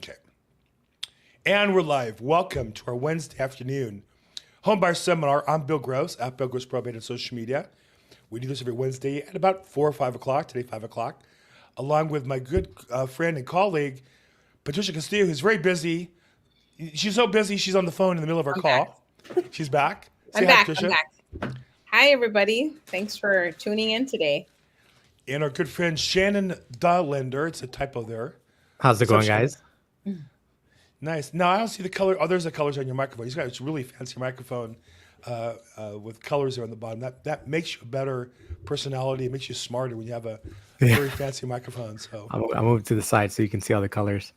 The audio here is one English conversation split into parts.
Okay. And we're live. Welcome to our Wednesday afternoon homebuyer seminar. I'm Bill Gross at Bill Gross Probate on social media. We do this every Wednesday at about 4 or 5 o'clock, today 5 o'clock, along with my good friend and colleague, Patricia Castillo, who's very busy. She's so busy, she's on the phone in the middle of our I'm back. call. She's back. Say I'm hi, back. I'm Patricia. back. Hi, everybody. Thanks for tuning in today. And our good friend Shannon Dahlender. It's a typo there. How's it What's up, going, Shannon? guys? Nice. No, I don't see the color. Oh, there's the colors on your microphone. He's got this really fancy microphone with colors there on the bottom. That makes you a better personality. It makes you smarter when you have a very fancy microphone. So I'll move to the side so you can see all the colors.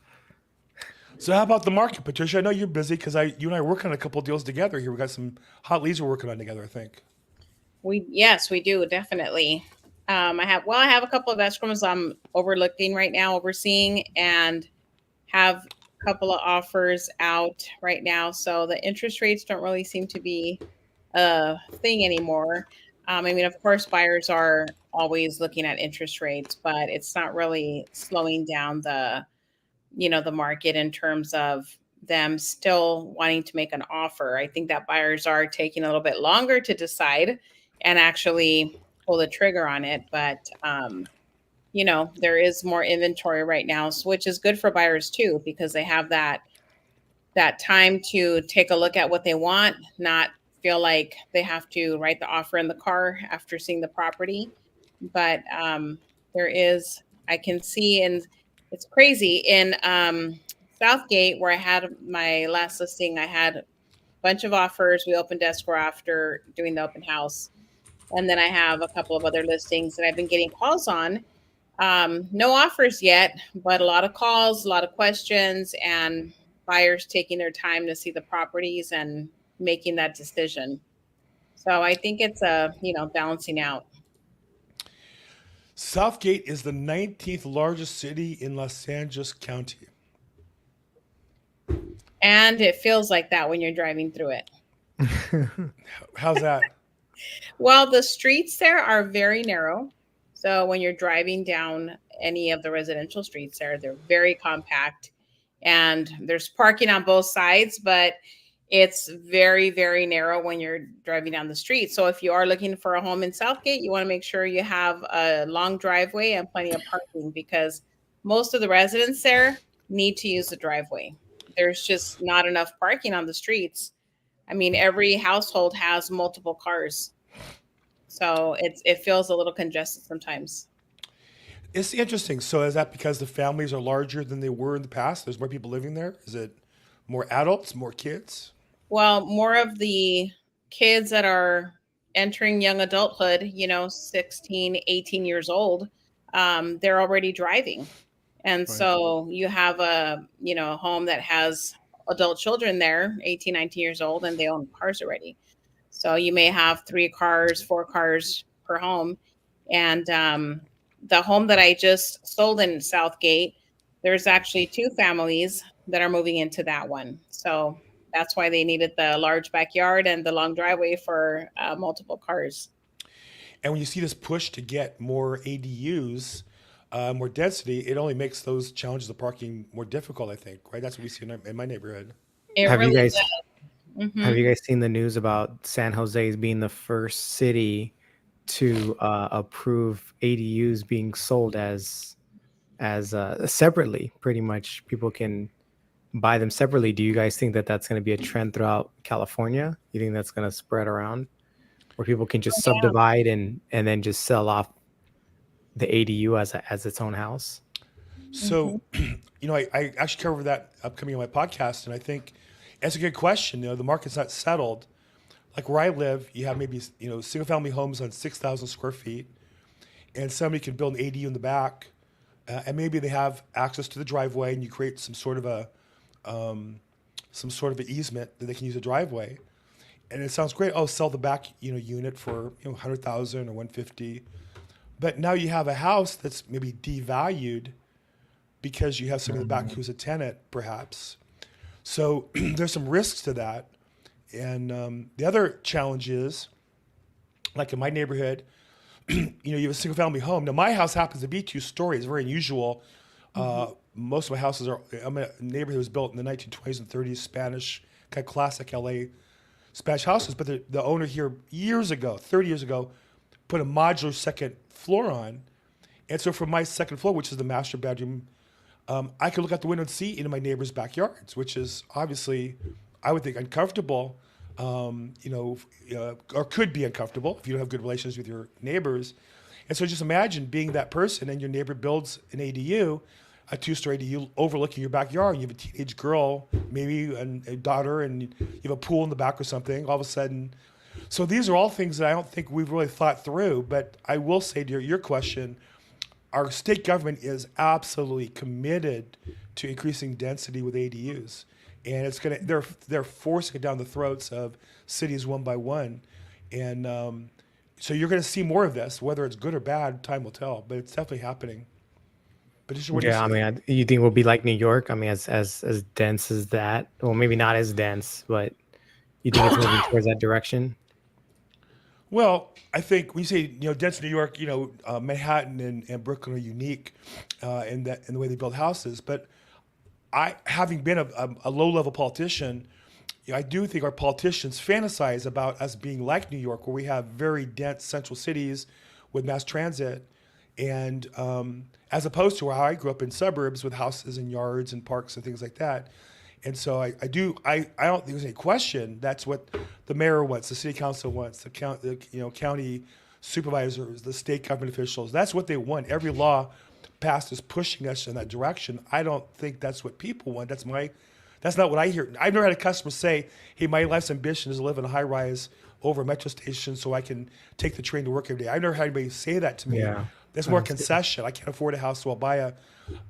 how about the market, Patricia? I know you're busy because you and I are working on a couple of deals together here. We got some hot leads we're working on together, I think. Yes, we do definitely. I have a couple of escrows I'm overseeing, and have a couple of offers out right now. So the interest rates don't really seem to be a thing anymore. Of course, buyers are always looking at interest rates, but it's not really slowing down the market in terms of them still wanting to make an offer. I think that buyers are taking a little bit longer to decide and actually pull the trigger on it. But there is more inventory right now, which is good for buyers too, because they have that time to take a look at what they want, not feel like they have to write the offer in the car after seeing the property. But I can see, and it's crazy in Southgate, where I had my last listing. I had a bunch of offers. We opened escrow after doing the open house, and then I have a couple of other listings that I've been getting calls on. No offers yet, but a lot of calls, a lot of questions, and buyers taking their time to see the properties and making that decision. So I think it's balancing out. Southgate is the 19th largest city in Los Angeles County. And it feels like that when you're driving through it. How's that? Well, the streets there are very narrow. So when you're driving down any of the residential streets there, they're very compact, and there's parking on both sides, but it's very, very narrow when you're driving down the street. So if you are looking for a home in Southgate, you want to make sure you have a long driveway and plenty of parking, because most of the residents there need to use the driveway. There's just not enough parking on the streets. Every household has multiple cars. So it feels a little congested sometimes. It's interesting. So is that because the families are larger than they were in the past? There's more people living there? Is it more adults, more kids? Well, more of the kids that are entering young adulthood, 16, 18 years old, they're already driving. And Right. so you have a home that has adult children there, 18, 19 years old, and they own cars already. So you may have 3 cars, 4 cars per home. And the home that I just sold in Southgate, there's actually 2 families that are moving into that one. So that's why they needed the large backyard and the long driveway for multiple cars. And when you see this push to get more ADUs, more density, it only makes those challenges of parking more difficult, I think, right? That's what we see in my neighborhood. It Have you really guys does. have Mhm. you guys seen the news about San Jose being the first city to approve ADUs being sold as separately? Pretty much, people can buy them separately. Do you guys think that that's going to be a trend throughout California? You think that's going to spread around, where people can just Yeah. subdivide and then just sell off the ADU as its own house? So, I actually cover that upcoming on my podcast, and I think it's a good question. The market's not settled. Like where I live, you have maybe single family homes on 6,000 square feet, and somebody can build an ADU in the back, and maybe they have access to the driveway, and you create some sort of an easement that they can use a driveway, and it sounds great. Oh, sell the back unit for 100,000 or 150, but now you have a house that's maybe devalued because you have somebody in the back who's a tenant, perhaps. So there's some risks to that. And the other challenge is, like in my neighborhood, you have a single family home. Now, my house happens to be 2 stories. It's very unusual. most of my houses are. I'm in a neighborhood that was built in the 1920s and 30s, Spanish, kind of classic LA Spanish houses. But the owner here years ago, 30 years ago, put a modular second floor on. And so from my second floor, which is the master bedroom, I could look out the window and see into my neighbors' backyards, which is obviously, I would think, uncomfortable, or could be uncomfortable if you don't have good relations with your neighbors. And so just imagine being that person and your neighbor builds an ADU, a two-story ADU overlooking your backyard. You have a teenage girl, maybe and a daughter, and you have a pool in the back or something. All of a sudden, so these are all things that I don't think we've really thought through. But I will say to your question, our state government is absolutely committed to increasing density with ADUs, and they're forcing it down the throats of cities one by one, and so you're going to see more of this. Whether it's good or bad, time will tell. But it's definitely happening. But what do you Yeah, I say? mean, you think we'll be like New York? I mean, as dense as that? Well, maybe not as dense, but you think it's moving towards that direction? Well, I think when you say dense New York, Manhattan and Brooklyn are unique in the way they build houses. But having been a low level politician, I do think our politicians fantasize about us being like New York, where we have very dense central cities with mass transit, and as opposed to how I grew up in suburbs with houses and yards and parks and things like that. And so I don't think there's any question that's what the mayor wants, the city council wants, county supervisors, the state government officials. That's what they want. Every law passed is pushing us in that direction. I don't think that's what people want. That's not what I hear. I've never had a customer say, "Hey, my life's ambition is to live in a high rise over a metro station so I can take the train to work every day." I've never had anybody say that to me. Yeah. That's more concession. I can't afford a house, so I'll buy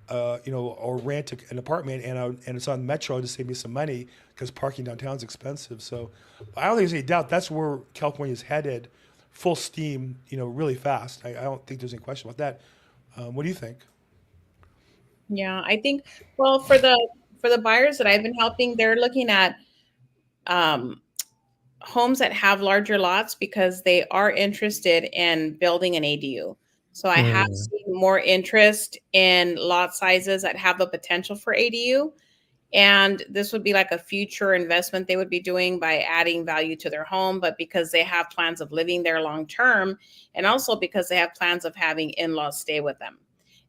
or rent an apartment, and it's on the metro to save me some money because parking downtown is expensive. So I don't think there's any doubt that's where California is headed, full steam, really fast. I don't think there's any question about that. What do you think? Yeah, I think, well, for the buyers that I've been helping, they're looking at um, homes that have larger lots because they are interested in building an ADU. So I have Mm. seen more interest in lot sizes that have the potential for ADU. And this would be like a future investment they would be doing by adding value to their home, but because they have plans of living there long term, and also because they have plans of having in-laws stay with them.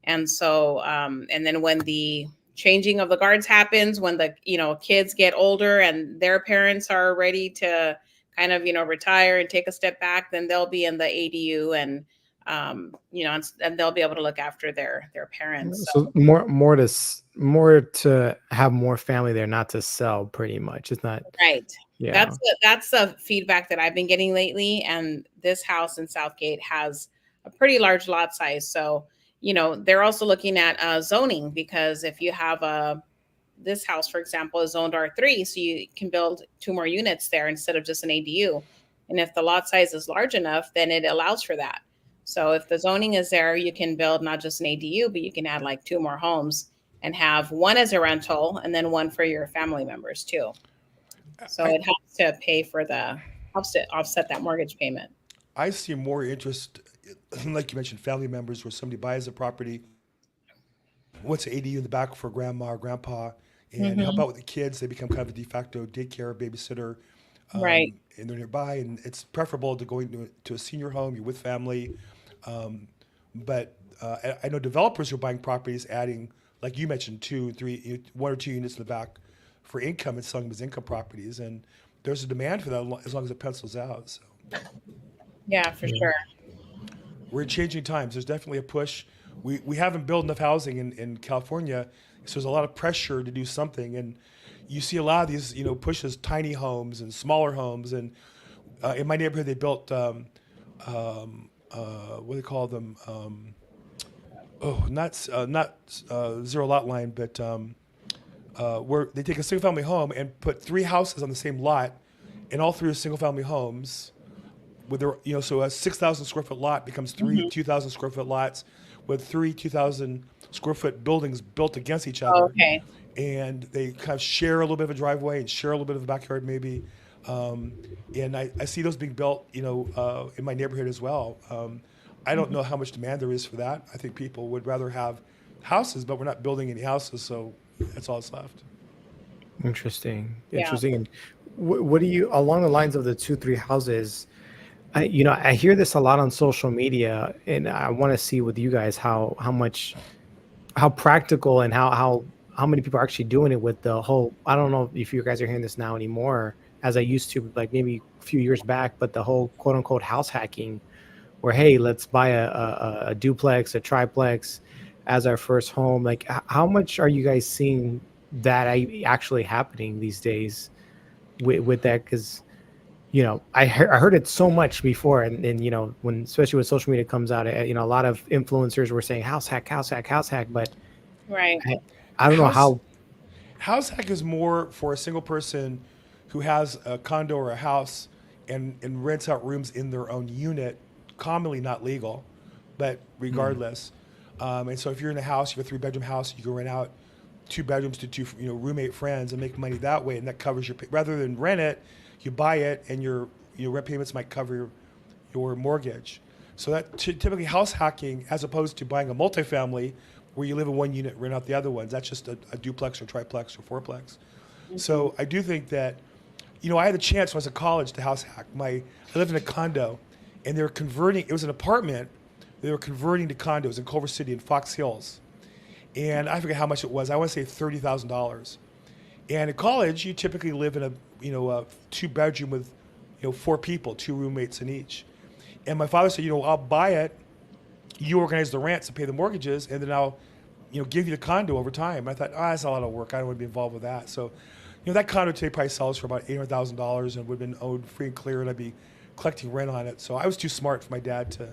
And so, and then when the changing of the guards happens, when the kids get older and their parents are ready to kind of retire and take a step back, then they'll be in the ADU, and and they'll be able to look after their parents. So So more to have more family there, not to sell. Pretty much, it's not. right. Yeah. That's the feedback that I've been getting lately. And this house in Southgate has a pretty large lot size. So, they're also looking at zoning, because if you have this house, for example, is zoned R3, so you can build 2 more units there instead of just an ADU. And if the lot size is large enough, then it allows for that. So if the zoning is there, you can build not just an ADU, but you can add like 2 more homes and have one as a rental and then one for your family members too. So it helps to offset that mortgage payment. I see more interest, like you mentioned, family members where somebody buys a property, what's an ADU in the back for grandma or grandpa, and help Hmm. out with the kids. They become kind of a de facto daycare babysitter, Right. and they're nearby. And it's preferable to going to a senior home. You're with family, but I know developers who are buying properties, adding, like you mentioned, 2, 3, 1 or 2 units in the back for income and selling them as income properties. And there's a demand for that as long as it pencils out. So Yeah, for Yeah. sure. we're in changing times. There's definitely a push. We haven't built enough housing in California, so there's a lot of pressure to do something. And you see a lot of these, pushes, tiny homes and smaller homes. And in my neighborhood, they built what do they call them? Not zero lot line, but where they take a single family home and put 3 houses on the same lot, and all 3 are single family homes. With their, so a 6,000 square foot lot becomes 3 2,000 square foot lots, with 3 2,000 square foot buildings built against each other, Okay. and they kind of share a little bit of a driveway and share a little bit of a backyard maybe. And I see those being built, in my neighborhood as well. I don't know how much demand there is for that. I think people would rather have houses, but we're not building any houses, so that's all that's left. Interesting. Yeah. Interesting. And what do you, along the lines of the 2, 3 houses? I hear this a lot on social media, and I want to see with you guys how practical and how many people are actually doing it with the whole. I don't know if you guys are hearing this now anymore, as I used to, like maybe a few years back, but the whole quote unquote house hacking, where hey, let's buy a duplex, a triplex as our first home. Like, how much are you guys seeing that actually happening these days with that? Because I heard it so much before, and when especially when social media comes out, a lot of influencers were saying house hack, house hack, house hack, but Right. I, I don't know House how. house hack is more for a single person who has a condo or a house and rents out rooms in their own unit, commonly not legal, but Mm, regardless. And so if you're in a house, you have a 3 bedroom house, you can rent out 2 bedrooms to two, roommate friends and make money that way, and that covers your rather than rent it, you buy it, and your rent payments might cover your mortgage. So that typically house hacking, as opposed to buying a multifamily where you live in one unit, rent out the other ones. That's just a duplex or triplex or fourplex. Hmm. So I do think that, I had a chance when I was at college to house hack. I lived in a condo, and they were converting. It was an apartment. They were converting to condos in Culver City and Fox Hills, and I forget how much it was. I want to say $30,000. And in college, you typically live in a 2 bedroom with 4 people, 2 roommates in each. And my father said, I'll buy it. You organize the rents and pay the mortgages, and then I'll give you the condo over time. I thought, that's a lot of work. I don't want to be involved with that. So, that condo today probably sells for about $800,000 and would have been owed free and clear, and I'd be collecting rent on it. So I was too smart for my dad to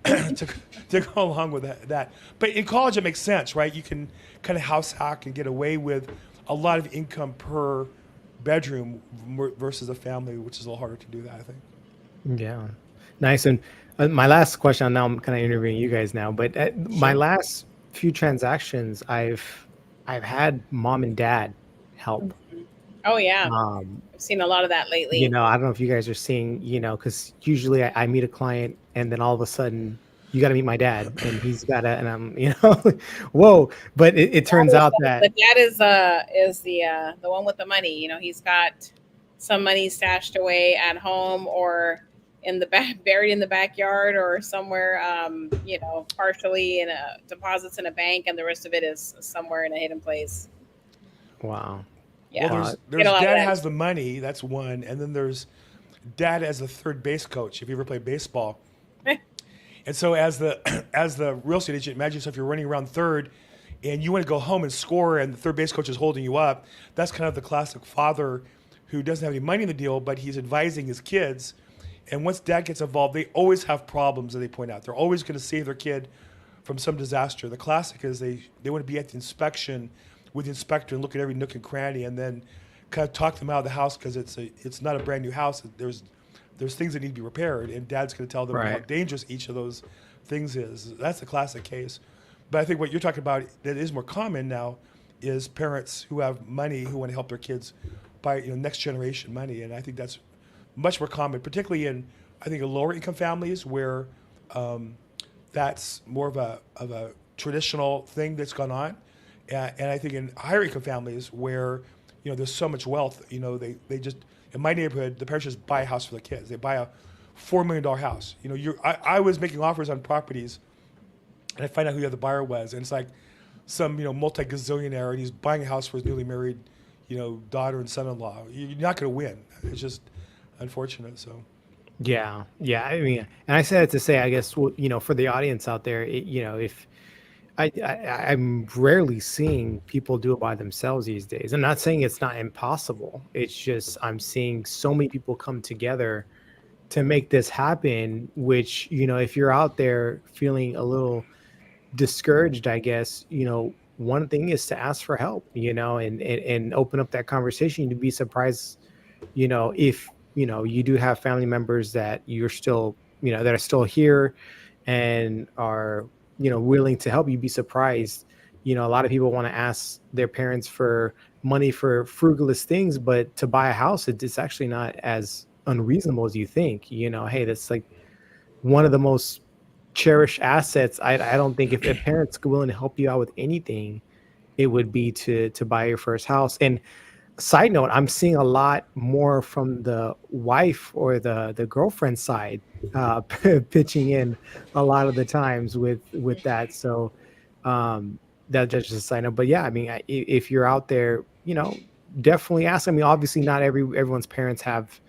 to, to go along with that. But in college, it makes sense, right? You can kind of house hack and get away with a lot of income per bedroom versus a family, which is a little harder to do that, I think. yeah, nice. And my last question. Now I'm kind of interviewing you guys now, but my Sure. last few transactions, I've had mom and dad help. Oh yeah, Um, I've seen a lot of that lately. I don't know if you guys are seeing, because usually I meet a client and then all of a sudden you got to meet my dad and he's got to, and I'm, whoa. But it turns out that, The dad is the one with the money. He's got some money stashed away at home or in the back, buried in the backyard or somewhere. Partially in a deposits in a bank, and the rest of it is somewhere in a hidden place. wow, Well, Yeah, wow. get a there's lot of dad that. has the money, that's one, and then there's dad as the third base coach. If you ever played baseball, and so as the as the real estate agent, imagine yourself you're running around third, and you want to go home and score, and the third base coach is holding you up. That's kind of the classic father who doesn't have any money in the deal, but he's advising his kids. And once dad gets involved, they always have problems that they point out. They're always going to save their kid from some disaster. The classic is they want to be at the inspection with the inspector and look at every nook and cranny, and then kind of talk them out of the house because it's not a brand new house. There's things that need to be repaired, and dad's going to tell them how Right. dangerous each of those things is. That's the classic case. But I think what you're talking about that is more common now is parents who have money who want to help their kids buy next generation money, and I think that's much more common, particularly in I think in lower income families where um, that's more of a traditional thing that's gone on, and I think in higher income families where there's so much wealth, they just in my neighborhood the parents just buy a house for the kids. They buy a $4 million house. I was making offers on properties, and I find out who the other buyer was, and it's like some multi gazillionaire, and he's buying a house for his newly married daughter and son-in-law. You're not going to win. It's just unfortunate. So Yeah. Yeah. I mean, and I said it to say, I guess, for the audience out there, if I'm rarely seeing people do it by themselves these days. I'm not saying it's not impossible. It's just I'm seeing so many people come together to make this happen, which, if you're out there feeling a little discouraged, I guess, one thing is to ask for help, and open up that conversation. You'd be surprised, if, you do have family members that you're still, that are still here and are, willing to help. You'd be surprised. A lot of people want to ask their parents for money for frugalist things, but to buy a house, it's actually not as unreasonable as you think. Hey, that's like one of the most cherished assets. I don't think if parents are willing to help you out with anything, it would be to buy your first house. And side note, I'm seeing a lot more from the wife or the girlfriend side pitching in a lot of the times with that. So that's just a side note. But yeah, I mean, if you're out there, definitely ask. I mean, obviously, not everyone's parents have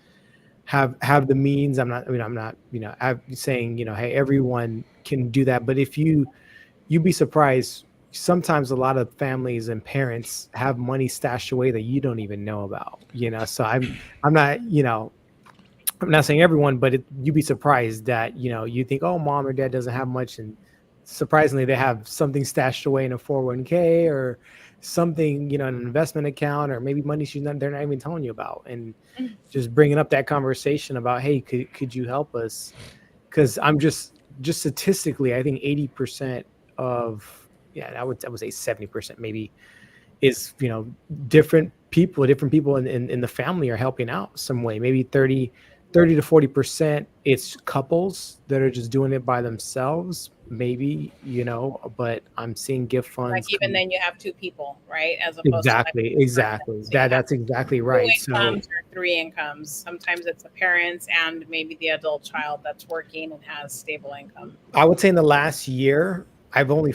the means. I'm not, I'm saying, hey, everyone can do that. But if you'd be surprised. Sometimes a lot of families and parents have money stashed away that you don't even know about, So I'm not, I'm not saying everyone, but you'd be surprised that, you think, oh, mom or dad doesn't have much. And surprisingly, they have something stashed away in a 401k or something, an investment account, or maybe money they're not even telling you about. And just bringing up that conversation about, hey, could you help us? Because I'm just statistically, I think 80% of, I would say 70% maybe is, different people in the family are helping out some way. Maybe 30 to 40% it's couples that are just doing it by themselves, maybe, but I'm seeing gift funds. Like even then you have two people, right? As opposed exactly. That's exactly right. Two incomes or three incomes. Sometimes it's the parents and maybe the adult child that's working and has stable income. I would say in the last year, I've only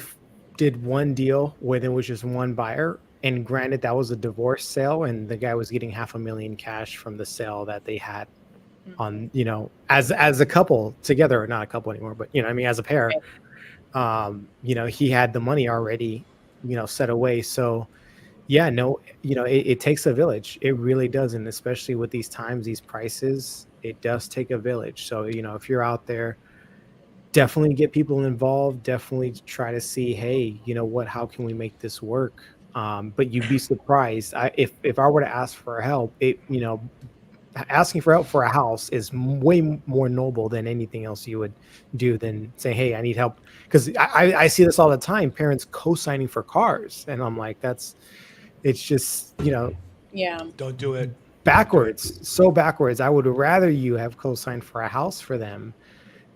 did one deal where there was just one buyer, and granted that was a divorce sale, and the guy was getting $500,000 cash from the sale that they had on, as a couple together, or not a couple anymore, but as a pair. He had the money already set away. So yeah, no, it takes a village. It really does. And especially with these times, these prices, it does take a village. So if you're out there, definitely get people involved. Definitely try to see, hey, how can we make this work? But you'd be surprised. If I were to ask for help, asking for help for a house is way more noble than anything else you would do than say, hey, I need help. Because I see this all the time, parents co-signing for cars. And I'm like, it's just, yeah, don't do it. Backwards. So backwards. I would rather you have co-signed for a house for them,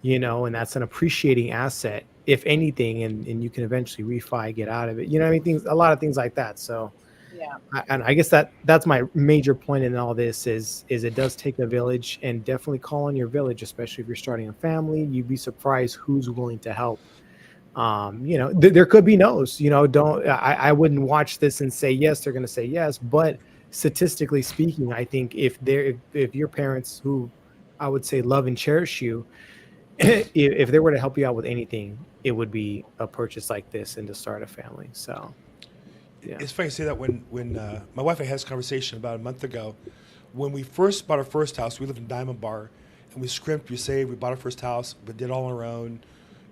and that's an appreciating asset, if anything, and you can eventually refi, get out of it. A lot of things like that. So yeah. And I guess that's my major point in all this is it does take a village, and definitely call on your village, especially if you're starting a family. You'd be surprised who's willing to help. There could be no's, I wouldn't watch this and say, yes, they're going to say yes. But statistically speaking, I think if your parents, who I would say love and cherish you, if they were to help you out with anything, it would be a purchase like this and to start a family. So yeah. It's funny to say that when my wife and I had this conversation about a month ago, when we first bought our first house, we lived in Diamond Bar, and we scrimped, we saved, we bought our first house, but did all on our own.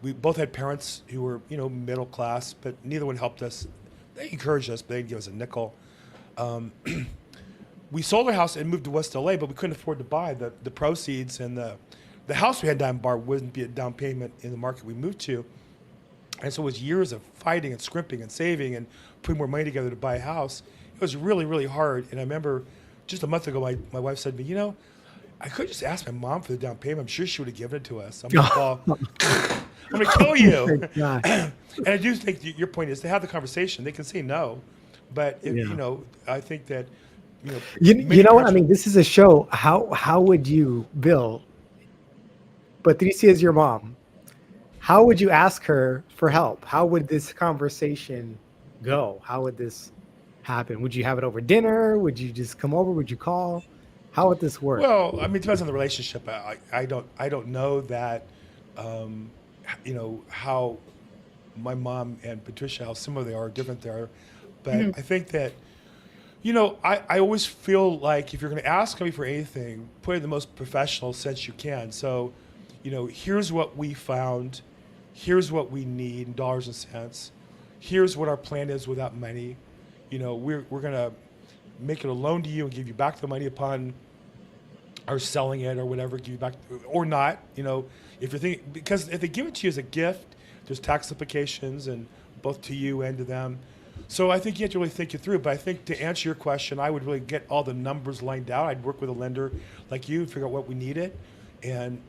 We both had parents who were, middle class, but neither one helped us. They encouraged us, but they didn't give us a nickel. We sold our house and moved to West LA, but we couldn't afford to buy the proceeds, and the house we had in Diamond Bar wouldn't be a down payment in the market we moved to. And so it was years of fighting and scrimping and saving and putting more money together to buy a house. It was really, really hard. And I remember just a month ago, my wife said to me, I could just ask my mom for the down payment. I'm sure she would have given it to us. I'm like, well, I'm going to kill you. And I do think your point is to have the conversation. They can say no. But, I think that, what I mean? This is a show. How would you, Bill, Patricia is your mom. How would you ask her for help? How would this conversation go? How would this happen? Would you have it over dinner? Would you just come over? Would you call? How would this work? Well, I mean, it depends on the relationship. I don't know that, how my mom and Patricia, how similar they are, different they are. But I think that, I always feel like if you're going to ask me for anything, put it in the most professional sense you can. So, here's what we found. Here's what we need in dollars and cents. Here's what our plan is without money. We're going to make it a loan to you and give you back the money upon our selling it or whatever, give you back or not. If you're thinking, because if they give it to you as a gift, there's tax implications and both to you and to them. So I think you have to really think it through. But I think to answer your question, I would really get all the numbers lined out. I'd work with a lender like you, figure out what we needed, and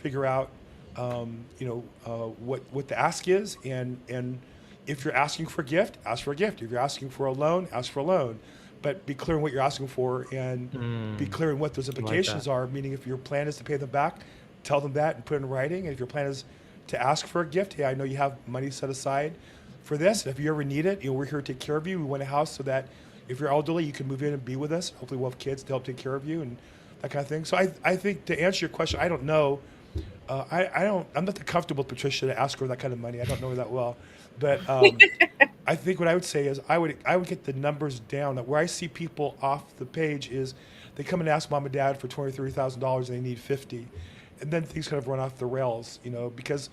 figure out what the ask is, and if you're asking for a gift, ask for a gift. If you're asking for a loan, ask for a loan. But be clear on what you're asking for, and be clear on what those I like that. implications are. Meaning, if your plan is to pay them back, tell them that and put it in writing. And if your plan is to ask for a gift, hey, I know you have money set aside for this. If you ever need it, we're here to take care of you. We want a house so that if you're elderly, you can move in and be with us. Hopefully, we'll have kids to help take care of you and that kind of thing. So I think to answer your question, I don't know. I'm not that comfortable with Patricia to ask her that kind of money. I don't know her that well, but I think what I would say is I would get the numbers down. Where I see people off the page is they come and ask mom and dad for $20,000-$30,000 and they need 50, and then things kind of run off the rails, because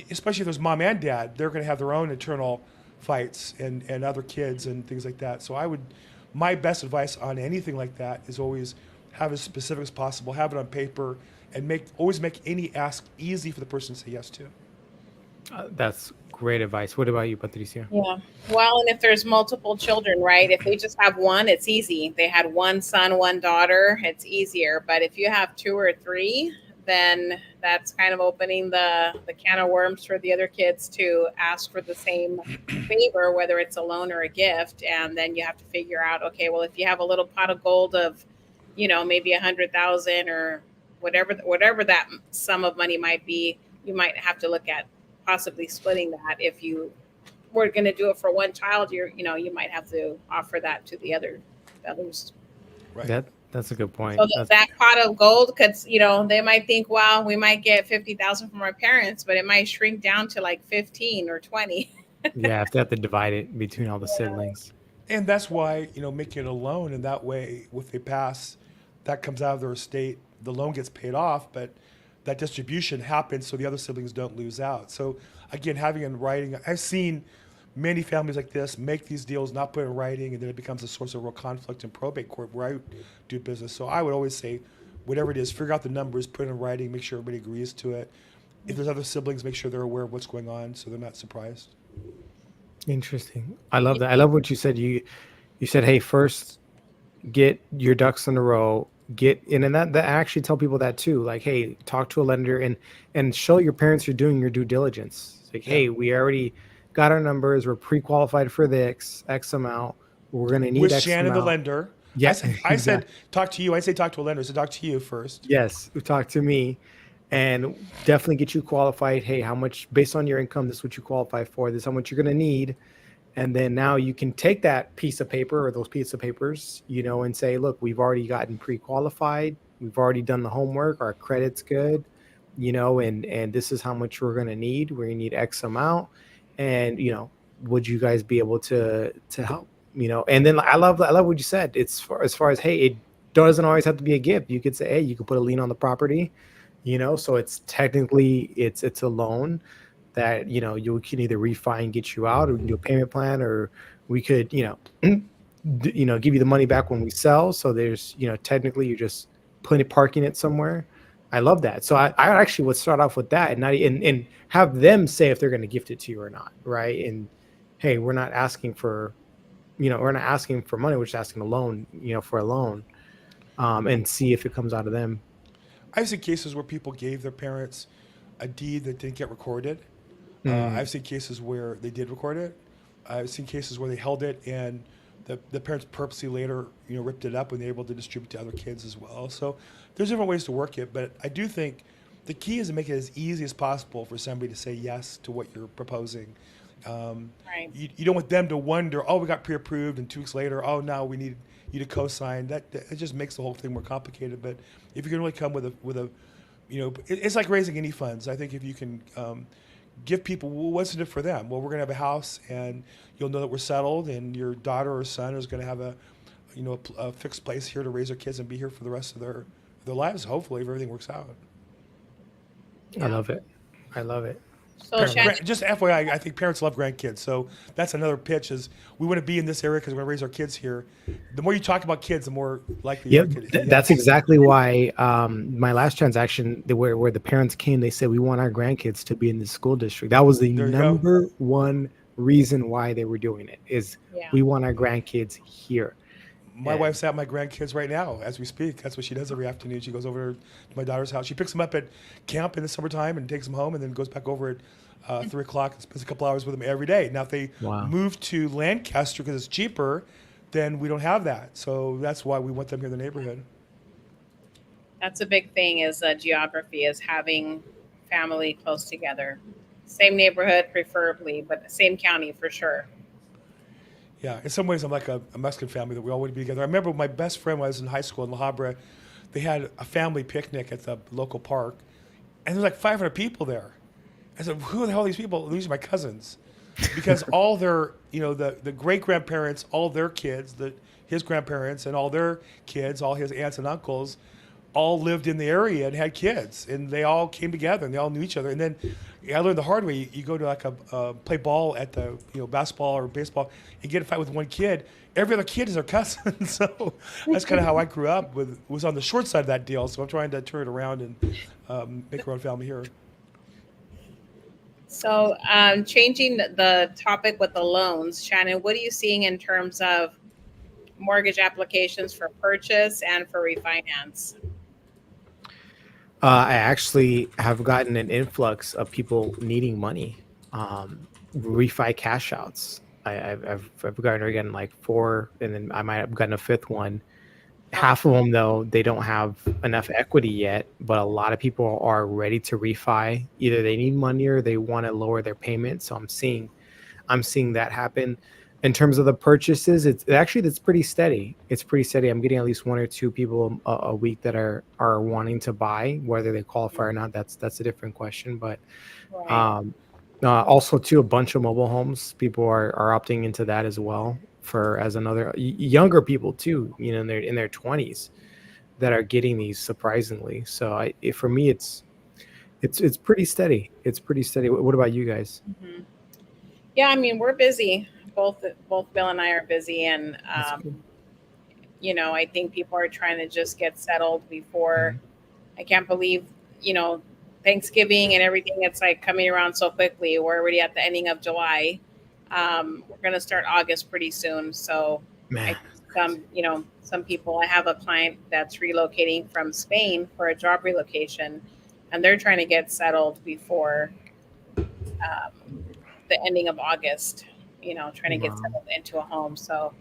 especially if there's mom and dad, they're going to have their own internal fights and other kids and things like that. So my best advice on anything like that is always have as specific as possible, have it on paper, and always make any ask easy for the person to say yes to. That's great advice. What about you, Patricia? Yeah. Well, and if there's multiple children, right? If they just have one, it's easy. They had one son, one daughter, it's easier. But if you have 2 or 3, then that's kind of opening the can of worms for the other kids to ask for the same favor, whether it's a loan or a gift. And then you have to figure out, okay, well, if you have a little pot of gold of, maybe 100,000 or whatever that sum of money might be, you might have to look at possibly splitting that. If you were going to do it for one child, you might have to offer that to the others. Right. That's a good point. So that pot of gold could, they might think, well, we might get 50,000 from our parents, but it might shrink down to like 15 or 20. Yeah, if they have to divide it between all the siblings. And that's why, making it a loan, and that way, if they pass, that comes out of their estate, the loan gets paid off, but that distribution happens so the other siblings don't lose out. So again, having in writing, I've seen many families like this make these deals, not put in writing, and then it becomes a source of real conflict in probate court where I do business. So I would always say, whatever it is, figure out the numbers, put it in writing, make sure everybody agrees to it. If there's other siblings, make sure they're aware of what's going on so they're not surprised. Interesting. I love that. I love what you said. You said, hey, first get your ducks in a row. And that I actually tell people that too. Like, hey, talk to a lender and show your parents you're doing your due diligence. It's like, hey, we already got our numbers. We're pre-qualified for the X amount. We're going to need With X Shannon, amount. the lender. Yes. I said, talk to you. I say talk to a lender. So talk to you first. Yes. Talk to me and definitely get you qualified. Hey, how much, based on your income, this is what you qualify for. This is how much you're going to need. And then now you can take that piece of paper or those pieces of papers, and say, look, we've already gotten pre-qualified. We've already done the homework. Our credit's good, and this is how much we're going to need. We're going to need X amount. And, would you guys be able to help, And then I love what you said. It's as far as, hey, it doesn't always have to be a gift. You could say, hey, you could put a lien on the property, so it's technically it's a loan that you can either refi and get you out, or we can do a payment plan, or we could give you the money back when we sell. So there's technically you're just parking it somewhere. I love that. So I actually would start off with that and have them say if they're going to gift it to you or not, right? And hey, we're not asking for money, we're just asking a loan, for a loan, and see if it comes out of them. I've seen cases where people gave their parents a deed that didn't get recorded. I've seen cases where they did record it. I've seen cases where they held it and the parents purposely later, ripped it up and they're able to distribute to other kids as well. So there's different ways to work it, but I do think the key is to make it as easy as possible for somebody to say yes to what you're proposing. Right. You don't want them to wonder, oh, we got pre-approved, and 2 weeks later, oh, no, we need you to co-sign. That it just makes the whole thing more complicated. But if you can really come with a it's like raising any funds. I think if you can give people, well, what's in it for them? Well, we're going to have a house, and you'll know that we're settled, and your daughter or son is going to have a fixed place here to raise their kids and be here for the rest of their lives, hopefully, if everything works out. I love it. So Shannon, Just FYI, I think parents love grandkids. So that's another pitch is we want to be in this area because we're going to raise our kids here. The more you talk about kids, the more likely Yep, your kid. that's exactly why my last transaction where the parents came, they said we want our grandkids to be in the school district. That was the number one reason why they were doing it is we want our grandkids here. My And wife's at my grandkids right now as we speak. That's what she does every afternoon. She goes over to my daughter's house. She picks them up at camp in the summertime and takes them home, and then goes back over at 3 o'clock and spends a couple hours with them every day. Now, if they wow. move to Lancaster because it's cheaper, then we don't have that. So that's why we want them here in the neighborhood. That's a big thing is geography, is having family close together. Same neighborhood, preferably, but the same county for sure. Yeah, in some ways, I'm like a Mexican family that we all want to be together. I remember my best friend when I was in high school in La Habra, they had a family picnic at the local park, and there's like 500 people there. I said, who the hell are these people? These are my cousins. Because all their, the great grandparents, all their kids, his grandparents, and all their kids, all his aunts and uncles, all lived in the area and had kids, and they all came together and they all knew each other. And then I learned the hard way. You go to like play ball at the basketball or baseball and get in a fight with one kid. Every other kid is their cousin. So that's kind of how I grew up. Was on the short side of that deal. So I'm trying to turn it around and make our own family here. So changing the topic with the loans, Shannon, what are you seeing in terms of mortgage applications for purchase and for refinance? I actually have gotten an influx of people needing money, refi cash outs. I've gotten like 4, and then I might have gotten a 5th one. Half of them, though, they don't have enough equity yet, but a lot of people are ready to refi. Either they need money or they want to lower their payment. So I'm seeing that happen. In terms of the purchases, it's pretty steady. It's pretty steady. I'm getting at least 1 or 2 people a week that are wanting to buy. Whether they qualify or not, that's a different question. But Right. also too, a bunch of mobile homes. People are opting into that as well as another younger people too. In their 20s that are getting these surprisingly. So for me, it's pretty steady. It's pretty steady. What about you guys? Mhm. Yeah, I mean, we're busy. Both Bill and I are busy, and That's good. I think people are trying to just get settled before. I can't believe, Thanksgiving and everything. It's like coming around so quickly. We're already at the ending of July. We're going to start August pretty soon. So Man, some people, I have a client that's relocating from Spain for a job relocation, and they're trying to get settled before the ending of August, trying to get wow. settled into a home. So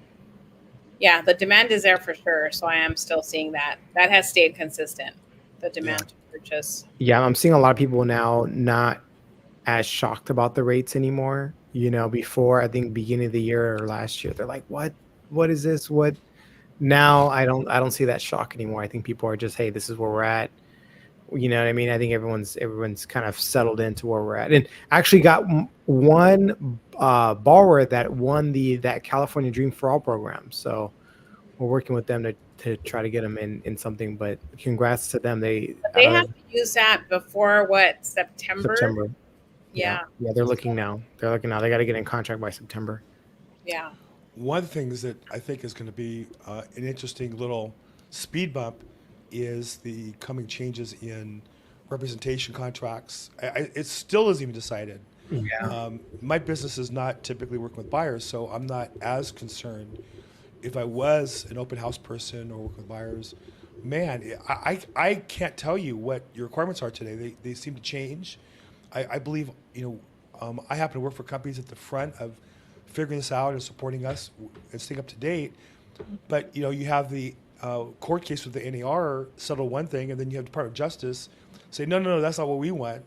yeah, the demand is there for sure. So I am still seeing that has stayed consistent, the demand to purchase. Yeah, I'm seeing a lot of people now not as shocked about the rates anymore. Before, I think beginning of the year or last year, they're like, what is this? What? Now I don't see that shock anymore. I think people are just, hey, this is where we're at. You know what I mean? I think everyone's kind of settled into where we're at, and actually got one borrower that won that California Dream for All program. So we're working with them to try to get them in something. But congrats to them. But they have to use that before what, September? September. Yeah. Yeah, they're looking now. They got to get in contract by September. Yeah. One of the things that I think is going to be an interesting little speed bump is the coming changes in representation contracts. It still isn't even decided. Yeah. My business is not typically working with buyers, so I'm not as concerned. If I was an open house person or working with buyers, man, I can't tell you what your requirements are today. They seem to change. I believe, I happen to work for companies at the front of figuring this out and supporting us and staying up to date. But, you have the court case with the NAR settle one thing, and then you have the Department of Justice say, no, that's not what we want.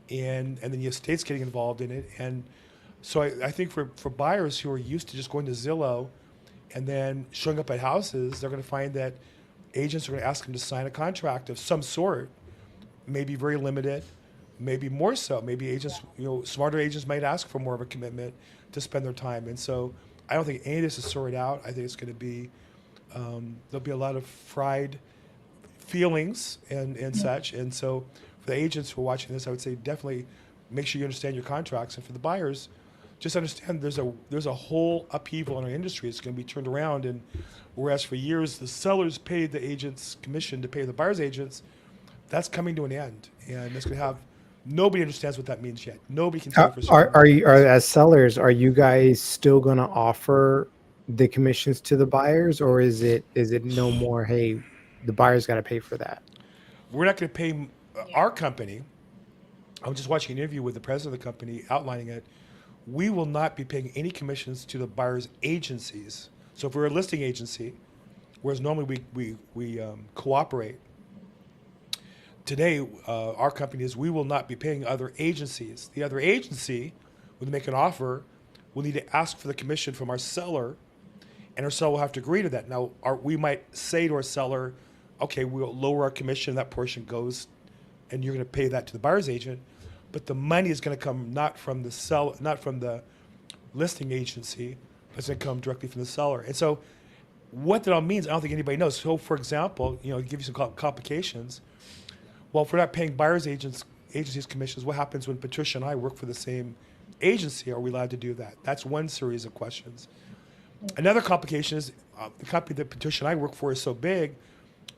And then you have states getting involved in it. And so I think for buyers who are used to just going to Zillow and then showing up at houses, they're going to find that agents are going to ask them to sign a contract of some sort, maybe very limited, maybe more so. Maybe agents, smarter agents might ask for more of a commitment to spend their time. And so I don't think any of this is sorted out. I think it's going to be, there'll be a lot of fried feelings and such. And so for the agents who are watching this, I would say definitely make sure you understand your contracts. And for the buyers, just understand there's a whole upheaval in our industry. It's going to be turned around. And whereas for years the sellers paid the agents commission to pay the buyers agents, that's coming to an end. And it's going to have, nobody understands what that means yet. Nobody can tell for certain. Are as sellers, are you guys still going to offer the commissions to the buyers, or is it no more? Hey, the buyers got to pay for that. We're not going to pay Yeah. our company. I was just watching an interview with the president of the company outlining it. We will not be paying any commissions to the buyer's agencies. So if we're a listing agency, whereas normally we cooperate, today our company is we will not be paying other agencies. The other agency, when they make an offer, will need to ask for the commission from our seller, and our seller will have to agree to that. Now, we might say to our seller, okay, we'll lower our commission, that portion goes, and you're going to pay that to the buyer's agent, but the money is going to come not from the seller, not from the listing agency, but it's going to come directly from the seller. And so, what that all means, I don't think anybody knows. So, for example, to give you some complications. Well, if we're not paying agencies commissions, what happens when Patricia and I work for the same agency? Are we allowed to do that? That's one series of questions. Another complication is the company that Patricia and I work for is so big,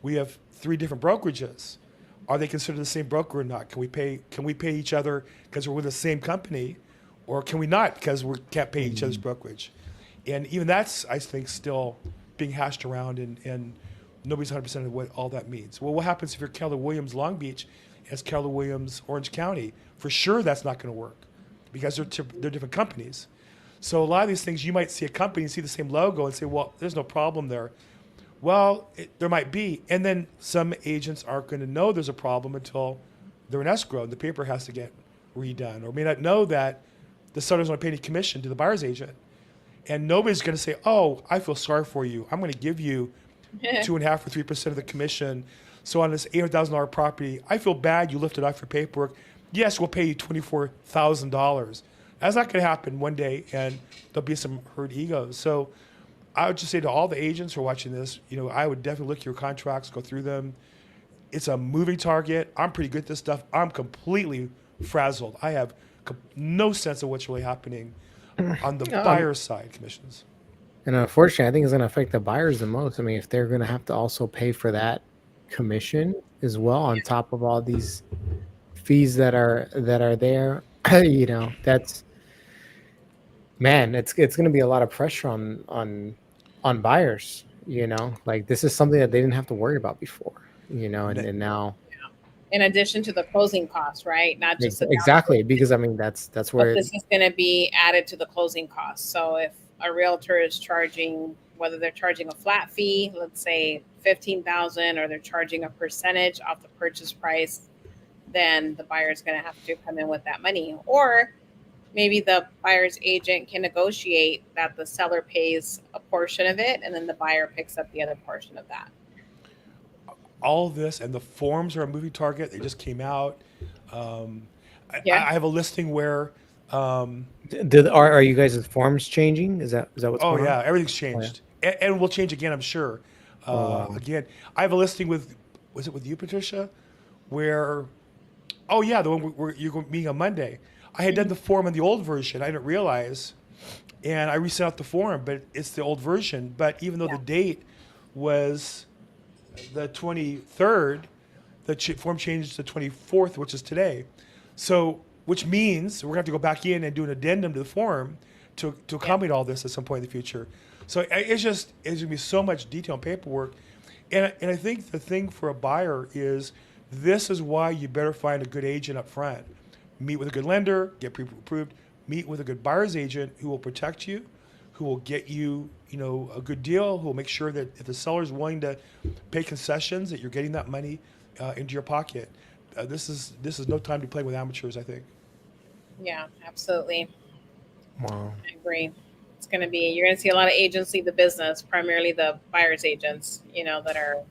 we have 3 different brokerages. Are they considered the same broker or not? Can we pay each other because we're with the same company, or can we not because we can't pay each other's brokerage? And even that's, I think, still being hashed around, and nobody's 100% of what all that means. Well, what happens if you're Keller Williams Long Beach as Keller Williams Orange County? For sure that's not going to work because they're different companies. So a lot of these things, you might see a company and see the same logo and say, well, there's no problem there. Well, there might be. And then some agents aren't going to know there's a problem until they're in escrow and the paper has to get redone, or may not know that the seller doesn't want to pay any commission to the buyer's agent. And nobody's going to say, oh, I feel sorry for you. I'm going to give you 2.5% or 3% of the commission. So on this $800,000 property, I feel bad you lifted off your paperwork. Yes, we'll pay you $24,000. That's not going to happen one day, and there'll be some hurt egos. So I would just say to all the agents who are watching this, I would definitely look at your contracts, go through them. It's a moving target. I'm pretty good at this stuff. I'm completely frazzled. I have no sense of what's really happening on the buyer's side commissions. And unfortunately, I think it's going to affect the buyers the most. I mean, if they're going to have to also pay for that commission as well on top of all these fees that are there, that's, man, it's going to be a lot of pressure on buyers. Like, this is something that they didn't have to worry about before. And now. In addition to the closing costs, right? Not just exactly, because I mean that's where this is going to be added to the closing costs. So if a realtor is charging, whether they're charging a flat fee, let's say $15,000, or they're charging a percentage off the purchase price, then the buyer is going to have to come in with that money. Or maybe the buyer's agent can negotiate that the seller pays a portion of it and then the buyer picks up the other portion of that. All of this, and the forms are a moving target. They just came out. I have a listing where. Are you guys' forms changing? Is that what's going on? Oh yeah, everything's changed, and will change again, I'm sure. Again, I have a listing was it with you, Patricia? Where, oh yeah, the one where you're meeting on Monday. I had done the form in the old version. I didn't realize, and I resent out the form, but it's the old version. But even though the date was the 23rd, the form changed to the 24th, which is today. So, which means we're going to have to go back in and do an addendum to the form to accommodate all this at some point in the future. So it's going to be so much detail and paperwork. And I think the thing for a buyer is this is why you better find a good agent up front. Meet with a good lender, get pre-approved, meet with a good buyer's agent who will protect you, who will get you, a good deal, who will make sure that if the seller is willing to pay concessions, that you're getting that money into your pocket. This is no time to play with amateurs, I think. Yeah, absolutely. Wow. I agree. It's going to be, you're going to see a lot of agents leave the business, primarily the buyer's agents, that are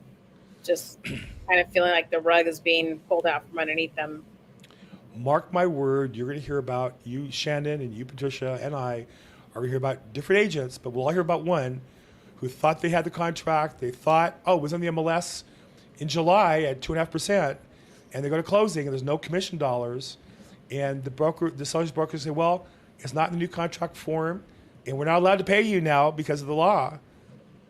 just kind of feeling like the rug is being pulled out from underneath them. Mark my word, you're going to hear about you, Shannon, and you, Patricia, and I are going to hear about different agents, but we'll all hear about one who thought they had the contract. They thought, it was on the MLS in July at 2.5%, and they go to closing, and there's no commission dollars. And the seller's broker say, well, it's not in the new contract form, and we're not allowed to pay you now because of the law.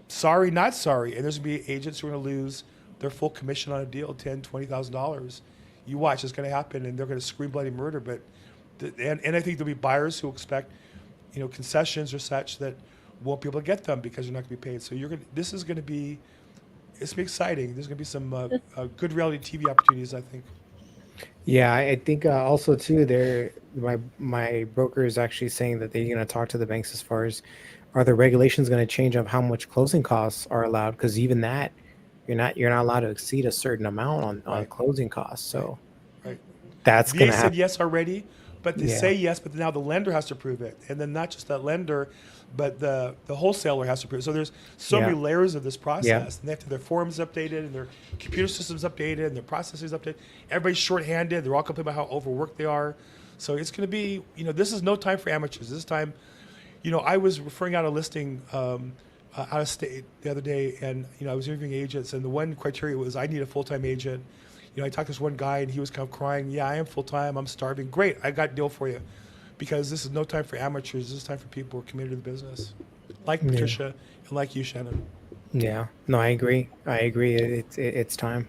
Sorry, not sorry. And there's going to be agents who are going to lose their full commission on a deal, $10,000, $20,000. You watch, it's going to happen, and they're going to scream bloody murder. But and I think there'll be buyers who expect, concessions or such that won't be able to get them because you're not going to be paid. So this is going to be, it's gonna be exciting. There's going to be some good reality TV opportunities, I think. Yeah, I think also too, my broker is actually saying that they're going to talk to the banks as far as are the regulations going to change of how much closing costs are allowed? Because even that, you're not allowed to exceed a certain amount on Right. closing costs. So Right. that's VA going to said happen. yes already, but they Yeah. say yes, but now the lender has to prove it, and then not just that lender, but the wholesaler has to prove it. So there's so Yeah. many layers of this process, and they have to have their forms updated and their computer systems updated and their processes updated. Everybody's shorthanded. They're all complaining about how overworked they are. So it's going to be, this is no time for amateurs. This time, I was referring out a listing out of state the other day, and I was interviewing agents, and the one criteria was I need a full-time agent. I talked to this one guy, and he was kind of crying. Yeah, I am full-time. I'm starving. Great, I got a deal for you, because this is no time for amateurs. This is time for people who are committed to the business, like Yeah. Patricia and like you, Shannon. Yeah. No, I agree. It's time.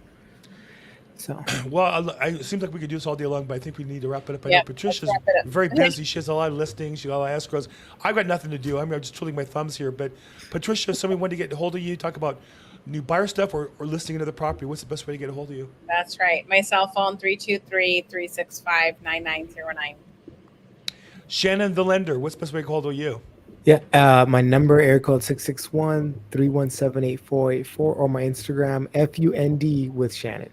So Well, it seems like we could do this all day long, but I think we need to wrap it up. I know Yep, Patricia's let's wrap it up. very Okay. busy. She has a lot of listings. She got a lot of escrows. I've got nothing to do. I'm just twiddling my thumbs here. But Patricia, if somebody wanted to get a hold of you, talk about new buyer stuff or listing another property, what's the best way to get a hold of you? That's right. My cell phone 323-365-9909. Shannon, the lender, what's the best way to get a hold of you? yeah, my number area code 661-317-8484 or my Instagram FUND with Shannon.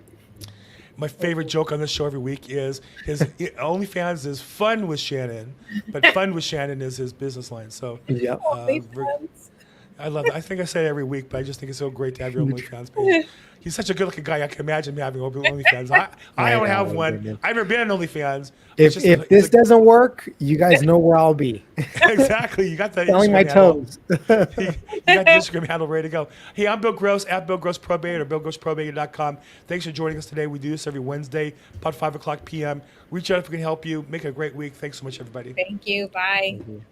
My favorite joke on this show every week is his OnlyFans is fun with Shannon, but fun with Shannon is his business line. So Yep. I love it. I think I say it every week, but I just think it's so great to have your OnlyFans page. He's such a good-looking guy. I can imagine him having OnlyFans. I don't have one. I've never been on OnlyFans. If this doesn't work, you guys know where I'll be. Exactly, you got the Selling my Instagram handle. toes. You got the Instagram handle ready to go. Hey, I'm Bill Gross at Bill Gross Probate or BillGrossProbate.com. Thanks for joining us today. We do this every Wednesday, about 5 o'clock p.m. Reach out if we can help you. Make it a great week. Thanks so much, everybody. Thank you. Bye. Mhm.